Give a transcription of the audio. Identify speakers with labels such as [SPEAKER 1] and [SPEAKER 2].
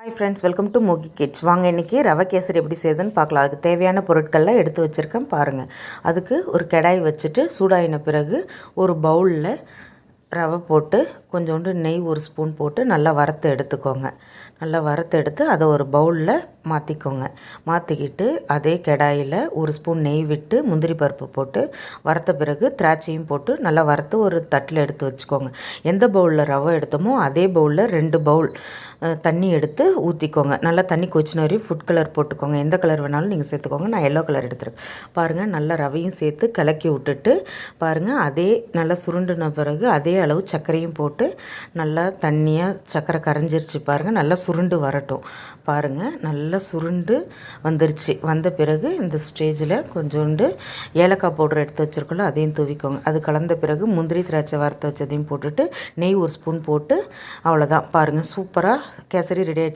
[SPEAKER 1] Hi friends, welcome to Mogi kids. வாங்க இன்றைக்கி ரவை கேசரி எப்படி செய்யுதுன்னு பார்க்கலாம். அதுக்கு தேவையான பொருட்கள்லாம் எடுத்து வச்சுருக்கேன் பாருங்கள். அதுக்கு ஒரு கடாய் வச்சுட்டு சூடாயின பிறகு ஒரு பவுலில் ரவை போட்டு கொஞ்சோண்டு நெய் ஒரு ஸ்பூன் போட்டு நல்லா வறுத்து எடுத்துக்கோங்க. நல்லா வறுத்து எடுத்து அதை ஒரு பவுலில் மாற்றிக்கோங்க. மாற்றிக்கிட்டு அதே கடாயில் ஒரு ஸ்பூன் நெய் விட்டு முந்திரி பருப்பு போட்டு வறுத்த பிறகு திராட்சையும் போட்டு நல்லா வறுத்து ஒரு தட்டில் எடுத்து வச்சுக்கோங்க. எந்த பவுலில் ரவை எடுத்தோமோ அதே பவுலில் 2 பவுல் தண்ணி எடுத்து ஊற்றிக்கோங்க. நல்லா தண்ணி கொச்சின வரையும் ஃபுட் கலர் போட்டுக்கோங்க. எந்த கலர் வேணாலும் நீங்கள் சேர்த்துக்கோங்க. நான் எல்லோ கலர் எடுத்துருக்கேன். பாருங்கள், நல்லா ரவையும் சேர்த்து கலக்கி விட்டுட்டு பாருங்கள், அதே நல்லா சுருண்டின பிறகு அதே அளவு சர்க்கரையும் போட்டு நல்லா தண்ணியாக சர்க்கரை கரைஞ்சிருச்சு பாருங்கள். நல்லா சுருண்டு வரட்டும். பாருங்கள், நல்லா சுருண்டு வந்துருச்சு. வந்த பிறகு இந்த ஸ்டேஜில் கொஞ்சோண்டு ஏலக்காய் பவுடர் எடுத்து வச்சுருக்கோம்ல, அதையும் தூவிக்கோங்க. அது கலந்த பிறகு முந்திரி திராட்சை வறுத்து வச்சதையும் போட்டுட்டு நெய் ஒரு ஸ்பூன் போட்டு அவ்வளோதான். பாருங்கள், சூப்பராக கேசரி ரெடி ஆகிடுச்சு.